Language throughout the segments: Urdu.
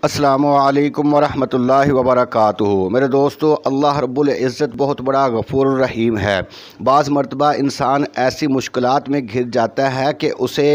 السلام علیکم ورحمۃ اللہ وبرکاتہ۔ میرے دوستو، اللہ رب العزت بہت بڑا غفور الرحیم ہے۔ بعض مرتبہ انسان ایسی مشکلات میں گھر جاتا ہے کہ اسے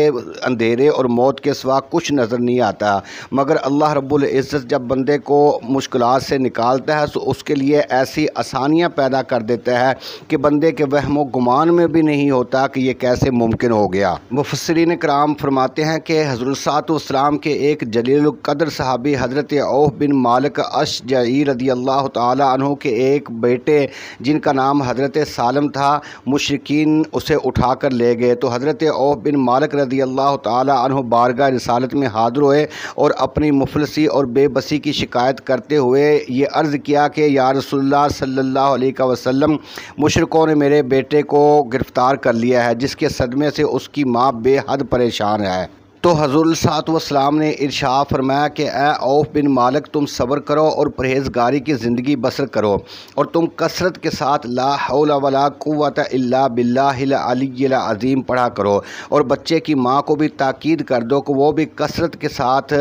اندھیرے اور موت کے سوا کچھ نظر نہیں آتا، مگر اللہ رب العزت جب بندے کو مشکلات سے نکالتا ہے تو اس کے لیے ایسی آسانیاں پیدا کر دیتا ہے کہ بندے کے وہم و گمان میں بھی نہیں ہوتا کہ یہ کیسے ممکن ہو گیا۔ مفسرین کرام فرماتے ہیں کہ حضرت صاحب والسلام کے ایک جلیل القدر صحابی حضرت عوف بن مالک اشجعی رضی اللہ تعالی عنہ کے ایک بیٹے جن کا نام حضرت سالم تھا، مشرکین اسے اٹھا کر لے گئے تو حضرت عوف بن مالک رضی اللہ تعالی عنہ بارگاہ رسالت میں حاضر ہوئے اور اپنی مفلسی اور بے بسی کی شکایت کرتے ہوئے یہ عرض کیا کہ یا رسول اللہ صلی اللہ علیہ وسلم، مشرکوں نے میرے بیٹے کو گرفتار کر لیا ہے، جس کے صدمے سے اس کی ماں بے حد پریشان ہے۔ تو حضور صاحب والسلام نے ارشاد فرمایا کہ اے عوف بن مالک، تم صبر کرو اور پرہیزگاری کی زندگی بسر کرو، اور تم کثرت کے ساتھ لا حول ولا قوت الا باللہ العلی العظیم پڑھا کرو، اور بچے کی ماں کو بھی تاکید کر دو کہ وہ بھی کثرت کے ساتھ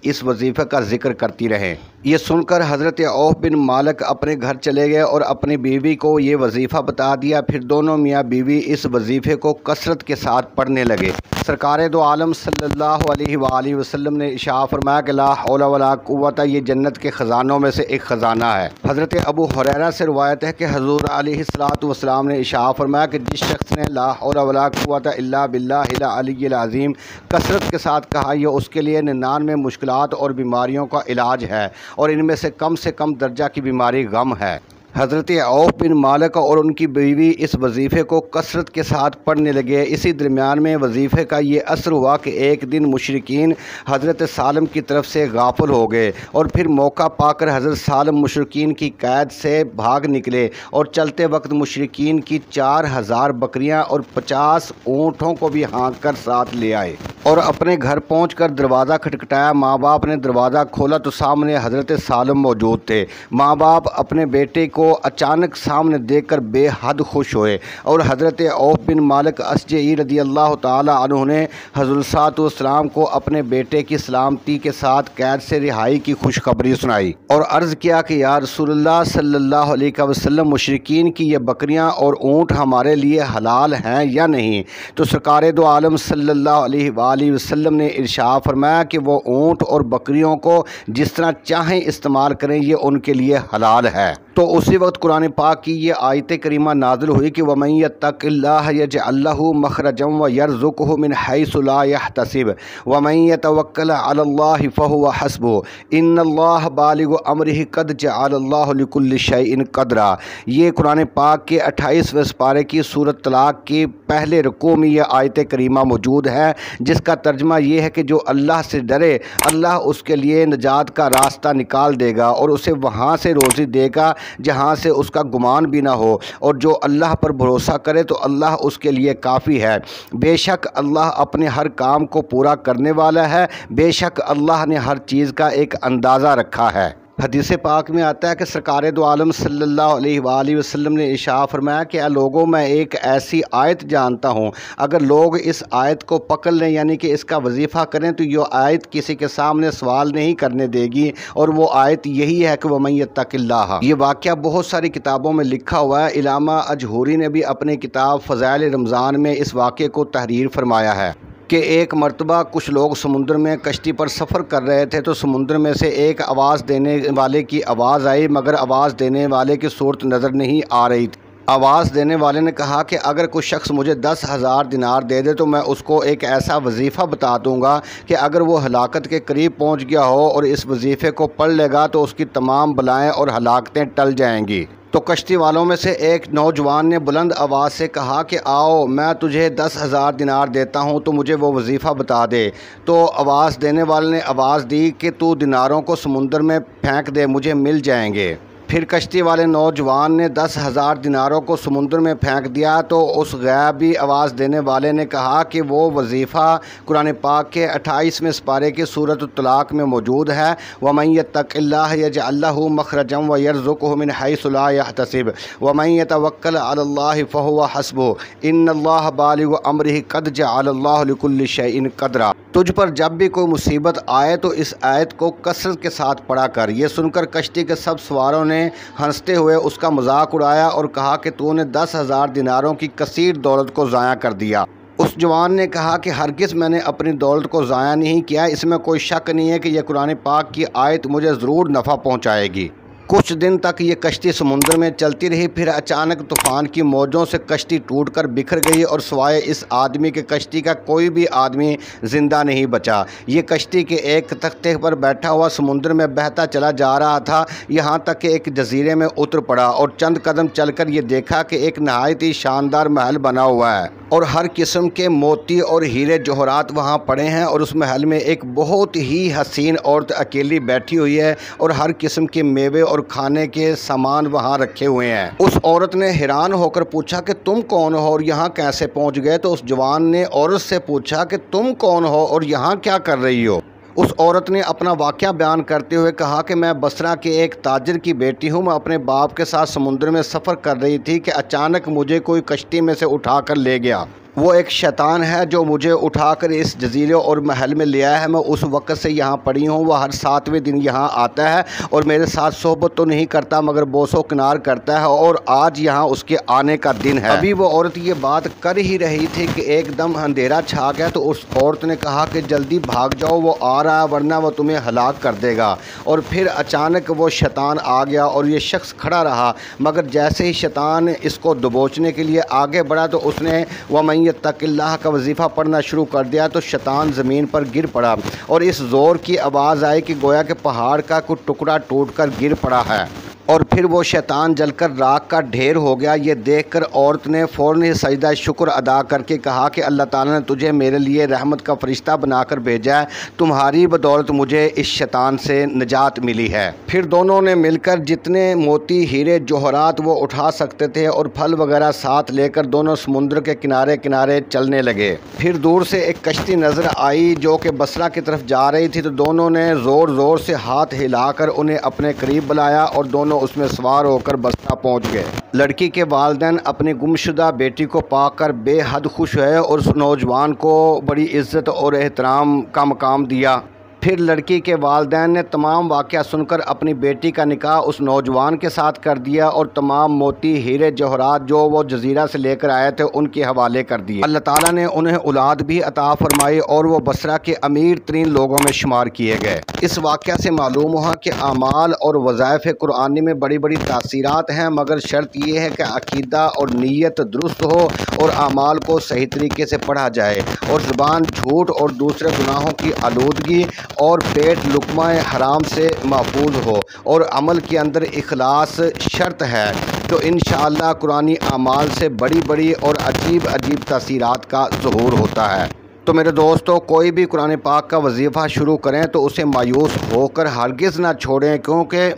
اس وظیفے کا ذکر کرتی رہیں۔ یہ سن کر حضرت عوف بن مالک اپنے گھر چلے گئے اور اپنی بیوی کو یہ وظیفہ بتا دیا۔ پھر دونوں میاں بیوی اس وظیفے کو کثرت کے ساتھ پڑھنے لگے۔ سرکار دو عالم صلی اللہ علیہ وآلہ وسلم نے ارشاد فرمایا کہ لا حول ولا قوت، یہ جنت کے خزانوں میں سے ایک خزانہ ہے۔ حضرت ابو ہریرہ سے روایت ہے کہ حضور علیہ الصلوۃ والسلام نے ارشاد فرمایا کہ جس شخص نے لا حول ولا قوت الا باللہ العلی العظیم کثرت کے ساتھ کہا، یہ اس کے لیے 99 مشکلات اور بیماریوں کا علاج ہے، اور ان میں سے کم درجہ کی بیماری غم ہے۔ حضرت عوف بن مالک اور ان کی بیوی اس وظیفے کو کثرت کے ساتھ پڑھنے لگے۔ اسی درمیان میں وظیفے کا یہ اثر ہوا کہ ایک دن مشرکین حضرت سالم کی طرف سے غافل ہو گئے، اور پھر موقع پا کر حضرت سالم مشرکین کی قید سے بھاگ نکلے، اور چلتے وقت مشرکین کی 4000 بکریاں اور 50 اونٹوں کو بھی ہانک کر ساتھ لے آئے، اور اپنے گھر پہنچ کر دروازہ کھٹکھٹایا۔ ماں باپ نے دروازہ کھولا تو سامنے حضرت سالم موجود تھے۔ ماں باپ اپنے بیٹے کو اچانک سامنے دیکھ کر بے حد خوش ہوئے، اور حضرت عوف بن مالک اشجعی رضی اللہ تعالی عنہ نے حضور صاحب والسلام کو اپنے بیٹے کی سلامتی کے ساتھ قید سے رہائی کی خوشخبری سنائی، اور عرض کیا کہ یا رسول اللہ صلی اللہ علیہ وسلم، مشرکین کی یہ بکریاں اور اونٹ ہمارے لیے حلال ہیں یا نہیں؟ تو سرکار دو عالم صلی اللہ علیہ وآلہ وسلم نے ارشاد فرمایا کہ وہ اونٹ اور بکریوں کو جس طرح چاہیں استعمال کریں، یہ ان کے لیے حلال ہے۔ تو اسی وقت قرآن پاک کی یہ آیت کریمہ نازل ہوئی کہ وَمَن يَتَّقِ اللَّهَ يَجْعَل لَّهُ مَخْرَجًا وَيَرْزُقْهُ مِنْ حَيْثُ لَا يَحْتَسِبُ وَمَن يَتَوَكَّلْ عَلَى اللَّهِ فَهُوَ حَسْبُهُ إِنَّ اللَّهَ بَالِغُ أَمْرِهِ قَدْ جَعَلَ اللَّهُ لِكُلِّ شَيْءٍ قَدْرًا۔ یہ قرآن پاک کے 28ویں سپارے کی سورۃ طلاق کے پہلے رکوع میں یہ آیت کریمہ موجود ہے، جس کا ترجمہ یہ ہے کہ جو اللہ سے ڈرے، اللہ اس کے لیے نجات کا راستہ نکال دے گا، اور اسے وہاں سے روزی دے گا جہاں سے اس کا گمان بھی نہ ہو، اور جو اللہ پر بھروسہ کرے تو اللہ اس کے لیے کافی ہے۔ بے شک اللہ اپنے ہر کام کو پورا کرنے والا ہے، بے شک اللہ نے ہر چیز کا ایک اندازہ رکھا ہے۔ حدیث پاک میں آتا ہے کہ سرکار دو عالم صلی اللہ علیہ وآلہ وسلم نے ارشاد فرمایا کہ اے لوگوں، میں ایک ایسی آیت جانتا ہوں، اگر لوگ اس آیت کو پکڑ لیں، یعنی کہ اس کا وظیفہ کریں، تو یہ آیت کسی کے سامنے سوال نہیں کرنے دے گی، اور وہ آیت یہی ہے کہ وَمَن يَتَّقِ اللَّهَ۔ یہ واقعہ بہت ساری کتابوں میں لکھا ہوا ہے۔ علامہ اجہوری نے بھی اپنی کتاب فضائل رمضان میں اس واقعے کو تحریر فرمایا ہے کہ ایک مرتبہ کچھ لوگ سمندر میں کشتی پر سفر کر رہے تھے، تو سمندر میں سے ایک آواز دینے والے کی آواز آئی، مگر آواز دینے والے کی صورت نظر نہیں آ رہی تھی۔ آواز دینے والے نے کہا کہ اگر کوئی شخص مجھے 10,000 دینار دے دے تو میں اس کو ایک ایسا وظیفہ بتا دوں گا کہ اگر وہ ہلاکت کے قریب پہنچ گیا ہو اور اس وظیفے کو پڑھ لے گا تو اس کی تمام بلائیں اور ہلاکتیں ٹل جائیں گی۔ تو کشتی والوں میں سے ایک نوجوان نے بلند آواز سے کہا کہ آؤ، میں تجھے 10,000 دینار دیتا ہوں تو مجھے وہ وظیفہ بتا دے۔ تو آواز دینے والے نے آواز دی کہ تو دیناروں کو سمندر میں پھینک دے، مجھے مل جائیں گے۔ پھر کشتی والے نوجوان نے 10,000 دیناروں کو سمندر میں پھینک دیا تو اس غیبی آواز دینے والے نے کہا کہ وہ وظیفہ قرآن پاک کے 28ویں سپارے کی سورۃ الطلاق میں موجود ہے، وَمَن يَتَّقِ اللَّهَ يَجْعَل لَّهُ مَخْرَجًا وَيَرْزُقْهُ مِنْ حَيْثُ لَا يَحْتَسِبُ وَمَن يَتَوَكَّلْ عَلَى اللَّهِ فَهُوَ حَسْبُهُ إِنَّ اللَّهَ بَالِغُ أَمْرِهِ قَدْ جَعَلَ اللَّهُ لِكُلِّ شَيْءٍ قَدْرًا۔ تجھ پر جب بھی کوئی مصیبت آئے تو اس آیت کو کثرت کے ساتھ پڑھا کر۔ یہ سن کر کشتی کے سب سواروں نے ہنستے ہوئے اس کا مذاق اڑایا اور کہا کہ تو نے 10,000 دیناروں کی کثیر دولت کو ضائع کر دیا۔ اس جوان نے کہا کہ ہرگز میں نے اپنی دولت کو ضائع نہیں کیا، اس میں کوئی شک نہیں ہے کہ یہ قرآن پاک کی آیت مجھے ضرور نفع پہنچائے گی۔ کچھ دن تک یہ کشتی سمندر میں چلتی رہی، پھر اچانک طوفان کی موجوں سے کشتی ٹوٹ کر بکھر گئی اور سوائے اس آدمی کے کشتی کا کوئی بھی آدمی زندہ نہیں بچا۔ یہ کشتی کے ایک تختے پر بیٹھا ہوا سمندر میں بہتا چلا جا رہا تھا، یہاں تک کہ ایک جزیرے میں اتر پڑا اور چند قدم چل کر یہ دیکھا کہ ایک نہایت ہی شاندار محل بنا ہوا ہے اور ہر قسم کے موتی اور ہیرے جوہرات وہاں پڑے ہیں، اور اس محل میں ایک بہت ہی حسین عورت اکیلی بیٹھی ہوئی ہے اور ہر قسم کے میوے اور کھانے کے سامان وہاں رکھے ہوئے ہیں۔ اس عورت نے حیران ہو کر پوچھا کہ تم کون ہو اور یہاں کیسے پہنچ گئے؟ تو اس جوان نے عورت سے پوچھا کہ تم کون ہو اور یہاں کیا کر رہی ہو؟ اس عورت نے اپنا واقعہ بیان کرتے ہوئے کہا کہ میں بصرہ کے ایک تاجر کی بیٹی ہوں، میں اپنے باپ کے ساتھ سمندر میں سفر کر رہی تھی کہ اچانک مجھے کوئی کشتی میں سے اٹھا کر لے گیا۔ وہ ایک شیطان ہے جو مجھے اٹھا کر اس جزیرے اور محل میں لے آیا ہے۔ میں اس وقت سے یہاں پڑی ہوں۔ وہ ہر 7ویں دن یہاں آتا ہے اور میرے ساتھ صحبت تو نہیں کرتا مگر بوس و کنار کرتا ہے، اور آج یہاں اس کے آنے کا دن ہے۔ ابھی وہ عورت یہ بات کر ہی رہی تھی کہ ایک دم اندھیرا چھا گیا، تو اس عورت نے کہا کہ جلدی بھاگ جاؤ، وہ آ رہا ہے ورنہ وہ تمہیں ہلاک کر دے گا۔ اور پھر اچانک وہ شیطان آ گیا اور یہ شخص کھڑا رہا، مگر جیسے ہی شیطان اس کو دبوچنے کے لیے آگے بڑھا تو اس نے وَمَن يَتَّقِ اللَّهَ کا وظیفہ پڑھنا شروع کر دیا، تو شیطان زمین پر گر پڑا اور اس زور کی آواز آئی کہ گویا کہ پہاڑ کا کوئی ٹکڑا ٹوٹ کر گر پڑا ہے، اور پھر وہ شیطان جل کر راکھ کا ڈھیر ہو گیا۔ یہ دیکھ کر عورت نے فوراً ہی سجدہ شکر ادا کر کے کہا کہ اللہ تعالیٰ نے تجھے میرے لیے رحمت کا فرشتہ بنا کر بھیجا ہے، تمہاری بدولت مجھے اس شیطان سے نجات ملی ہے۔ پھر دونوں نے مل کر جتنے موتی ہیرے جوہرات وہ اٹھا سکتے تھے اور پھل وغیرہ ساتھ لے کر دونوں سمندر کے کنارے کنارے چلنے لگے۔ پھر دور سے ایک کشتی نظر آئی جو کہ بصرہ کی طرف جا رہی تھی، تو دونوں نے زور زور سے ہاتھ ہلا کر انہیں اپنے قریب بلایا اور دونوں اس میں سوار ہو کر بصرہ پہنچ گئے۔ لڑکی کے والدین اپنی گمشدہ بیٹی کو پا کر بے حد خوش ہوئے اور اس نوجوان کو بڑی عزت اور احترام کا مقام دیا۔ پھر لڑکی کے والدین نے تمام واقعہ سن کر اپنی بیٹی کا نکاح اس نوجوان کے ساتھ کر دیا اور تمام موتی ہیرے جوہرات جو وہ جزیرہ سے لے کر آئے تھے ان کے حوالے کر دیے۔ اللہ تعالیٰ نے انہیں اولاد بھی عطا فرمائی اور وہ بصرہ کے امیر ترین لوگوں میں شمار کیے گئے۔ اس واقعہ سے معلوم ہوا کہ اعمال اور وظائف قرآنی میں بڑی بڑی تاثیرات ہیں، مگر شرط یہ ہے کہ عقیدہ اور نیت درست ہو اور اعمال کو صحیح طریقے سے پڑھا جائے، اور زبان جھوٹ اور دوسرے گناہوں کی آلودگی اور پیٹ لقمہ حرام سے محفوظ ہو، اور عمل کے اندر اخلاص شرط ہے، تو انشاءاللہ قرآنی اعمال سے بڑی بڑی اور عجیب عجیب تاثیرات کا ظہور ہوتا ہے۔ تو میرے دوستو، کوئی بھی قرآن پاک کا وظیفہ شروع کریں تو اسے مایوس ہو کر ہرگز نہ چھوڑیں، کیونکہ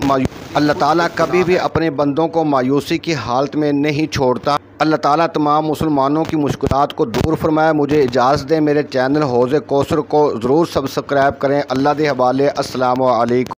اللہ تعالیٰ کبھی بھی اپنے بندوں کو مایوسی کی حالت میں نہیں چھوڑتا۔ اللہ تعالیٰ تمام مسلمانوں کی مشکلات کو دور فرمائے۔ مجھے اجازت دیں، میرے چینل حوض کوثر کو ضرور سبسکرائب کریں۔ اللہ دے حوالے، السلام علیکم۔